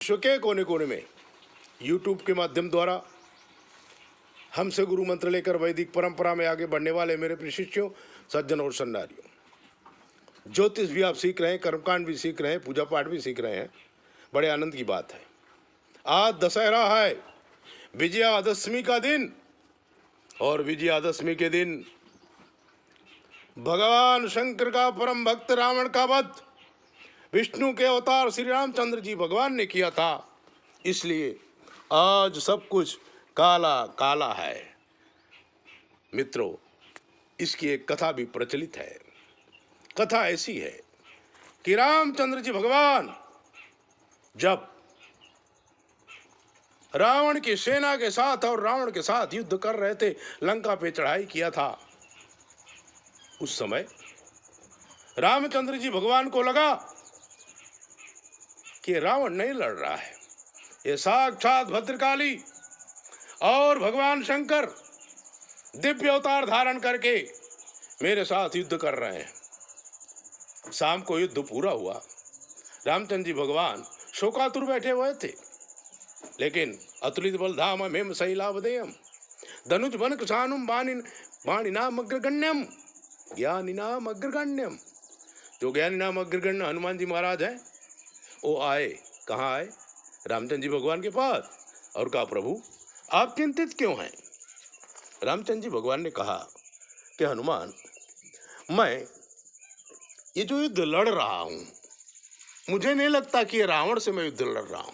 विश्व के कोने कोने में यूट्यूब के माध्यम द्वारा हमसे गुरु मंत्र लेकर वैदिक परंपरा में आगे बढ़ने वाले मेरे प्रिय शिष्यों, सज्जन और सन्नारियों, ज्योतिष भी आप सीख रहे हैं, कर्मकांड भी सीख रहे हैं, पूजा पाठ भी सीख रहे हैं। बड़े आनंद की बात है। आज दशहरा है, विजयादशमी का दिन, और विजयादशमी के दिन भगवान शंकर का परम भक्त रावण का वध विष्णु के अवतार श्री रामचंद्र जी भगवान ने किया था। इसलिए आज सब कुछ काला काला है। मित्रों, इसकी एक कथा भी प्रचलित है। कथा ऐसी है कि रामचंद्र जी भगवान जब रावण की सेना के साथ और रावण के साथ युद्ध कर रहे थे, लंका पे चढ़ाई किया था, उस समय रामचंद्र जी भगवान को लगा कि रावण नहीं लड़ रहा है, ये साक्षात भद्रकाली और भगवान शंकर दिव्य अवतार धारण करके मेरे साथ युद्ध कर रहे हैं। शाम को युद्ध पूरा हुआ। रामचंद्र जी भगवान शोकातुर बैठे हुए थे, लेकिन अतुलित बलधाम हेम शैलावदेयम धनुज वन कृषानुम वाणिनाम अग्रगण्यम ज्ञानिनाम अग्रगण्यम। जो ज्ञानिनाम अग्रगण्य हनुमान जी महाराज हैं, वो आए। कहाँ आए? रामचंद्र जी भगवान के पास, और कहा, प्रभु आप चिंतित क्यों हैं? रामचंद्र जी भगवान ने कहा कि हनुमान, मैं ये जो युद्ध लड़ रहा हूं, मुझे नहीं लगता कि ये रावण से मैं युद्ध लड़ रहा हूं।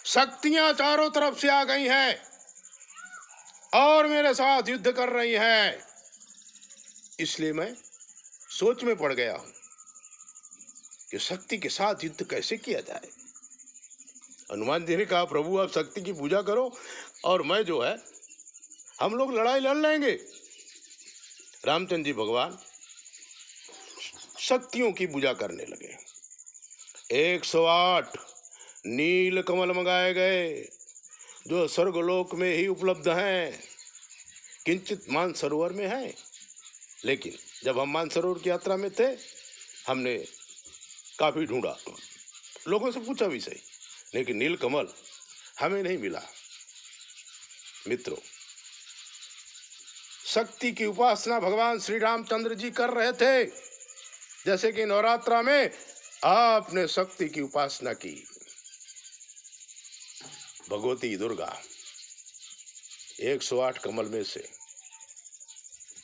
शक्तियां चारों तरफ से आ गई हैं और मेरे साथ युद्ध कर रही हैं, इसलिए मैं सोच में पड़ गया हूं कि शक्ति के साथ युद्ध कैसे किया जाए। हनुमान जी ने कहा, प्रभु आप शक्ति की पूजा करो और मैं जो है, हम लोग लड़ाई लड़ लेंगे। रामचंद्र जी भगवान शक्तियों की पूजा करने लगे। 108 नील कमल मंगाए गए, जो स्वर्गलोक में ही उपलब्ध हैं, किंचित मानसरोवर में हैं। लेकिन जब हम मानसरोवर की यात्रा में थे, हमने काफी ढूंढा, लोगों से पूछा भी सही, लेकिन नील कमल हमें नहीं मिला। मित्रों, शक्ति की उपासना भगवान श्री रामचंद्र जी कर रहे थे। जैसे कि नवरात्रा में आपने शक्ति की उपासना की। भगवती दुर्गा 108 कमल में से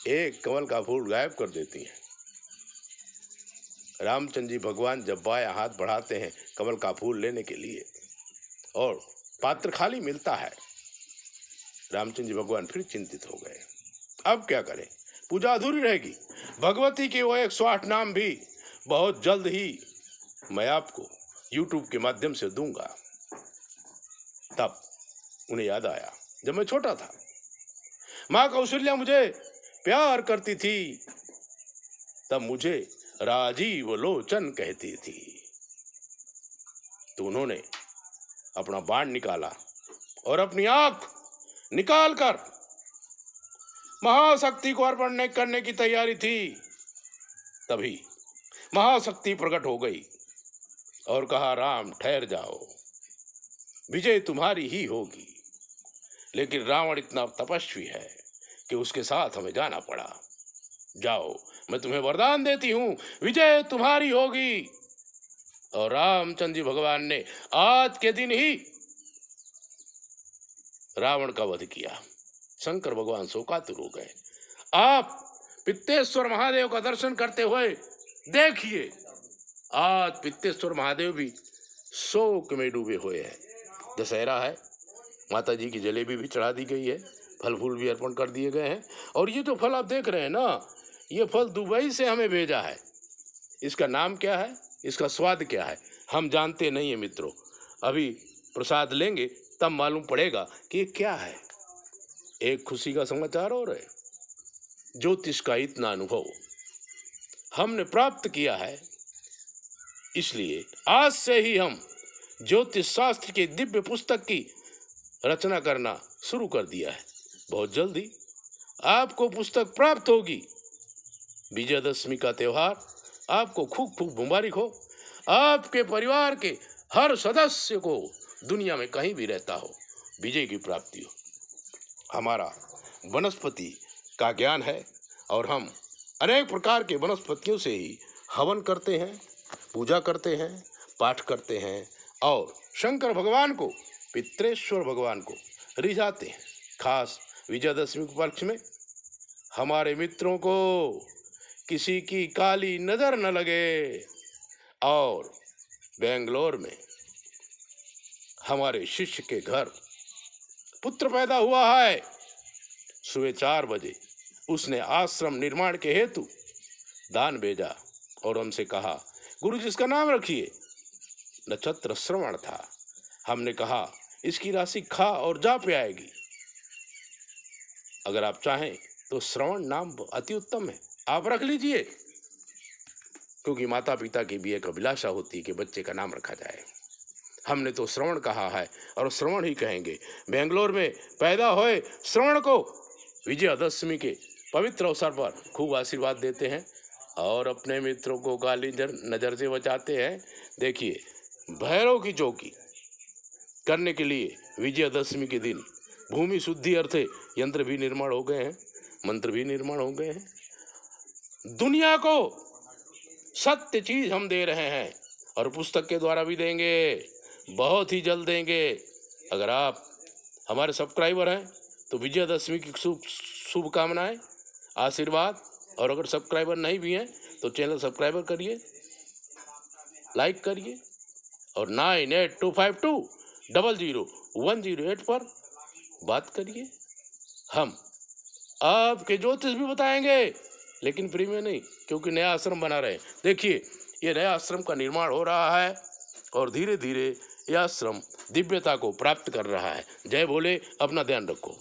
एक कमल का फूल गायब कर देती हैं। रामचंद्र जी भगवान जब बायां हाथ बढ़ाते हैं कमल का फूल लेने के लिए, और पात्र खाली मिलता है, रामचंद्र जी भगवान फिर चिंतित हो गए। अब क्या करें? पूजा अधूरी रहेगी। भगवती के वो 108 नाम भी बहुत जल्द ही मैं आपको YouTube के माध्यम से दूंगा। तब उन्हें याद आया, जब मैं छोटा था, माँ कौशल्या मुझे प्यार करती थी, तब मुझे राजीव लोचन कहती थी। तो उन्होंने अपना बाण निकाला और अपनी आंख निकालकर महाशक्ति को अर्पण करने की तैयारी थी। तभी महाशक्ति प्रकट हो गई और कहा, राम ठहर जाओ, विजय तुम्हारी ही होगी। लेकिन रावण इतना तपस्वी है कि उसके साथ हमें जाना पड़ा। जाओ, मैं तुम्हें वरदान देती हूं, विजय तुम्हारी होगी। और रामचंद्र जी भगवान ने आज के दिन ही रावण का वध किया। शंकर भगवान शोकातुर हो गए। आप पित्तेश्वर महादेव का दर्शन करते हुए देखिए, आज पित्तेश्वर महादेव भी शोक में डूबे हुए हैं। दशहरा है, माता जी की जलेबी भी चढ़ा दी गई है, फल फूल भी अर्पण कर दिए गए हैं। और ये जो फल आप देख रहे हैं ना, ये फल दुबई से हमें भेजा है। इसका नाम क्या है, इसका स्वाद क्या है, हम जानते नहीं है मित्रों। अभी प्रसाद लेंगे तब मालूम पड़ेगा कि ये क्या है। एक खुशी का समाचार और है, ज्योतिष का इतना अनुभव हमने प्राप्त किया है, इसलिए आज से ही हम ज्योतिष शास्त्र के दिव्य पुस्तक की रचना करना शुरू कर दिया है। बहुत जल्दी आपको पुस्तक प्राप्त होगी। विजयादशमी का त्योहार आपको खूब खूब मुबारक हो। आपके परिवार के हर सदस्य को दुनिया में कहीं भी रहता हो विजय की प्राप्ति हो। हमारा वनस्पति का ज्ञान है और हम अनेक प्रकार के वनस्पतियों से ही हवन करते हैं, पूजा करते हैं, पाठ करते हैं और शंकर भगवान को, पितृेश्वर भगवान को रिझाते हैं। खास विजयदशमी के पक्ष में हमारे मित्रों को किसी की काली नजर न लगे। और बेंगलोर में हमारे शिष्य के घर पुत्र पैदा हुआ है। सुबह 4 बजे उसने आश्रम निर्माण के हेतु दान भेजा और हमसे कहा, गुरु जी इसका नाम रखिए। नक्षत्र श्रवण था। हमने कहा इसकी राशि खा और जा पे आएगी। अगर आप चाहें तो श्रवण नाम अति उत्तम है, आप रख लीजिए, क्योंकि माता पिता की भी एक अभिलाषा होती है कि बच्चे का नाम रखा जाए। हमने तो श्रवण कहा है और श्रवण ही कहेंगे। बेंगलोर में पैदा हुए श्रवण को विजयदशमी के पवित्र अवसर पर खूब आशीर्वाद देते हैं और अपने मित्रों को काली नजर से बचाते हैं। देखिए, भैरव की चौकी करने के लिए विजयदशमी के दिन भूमि शुद्धि अर्थ यंत्र भी निर्माण हो गए हैं, मंत्र भी निर्माण हो गए हैं। दुनिया को सत्य चीज हम दे रहे हैं और पुस्तक के द्वारा भी देंगे, बहुत ही जल्द देंगे। अगर आप हमारे सब्सक्राइबर हैं तो विजयदशमी की शुभकामनाएं, आशीर्वाद। और अगर सब्सक्राइबर नहीं भी हैं तो चैनल सब्सक्राइबर करिए, लाइक करिए और 9825200108 पर बात करिए। हम आपके ज्योतिष भी बताएंगे, लेकिन फ्री में नहीं, क्योंकि नया आश्रम बना रहे हैं। देखिए, ये नया आश्रम का निर्माण हो रहा है और धीरे धीरे यह आश्रम दिव्यता को प्राप्त कर रहा है। जय भोले, अपना ध्यान रखो।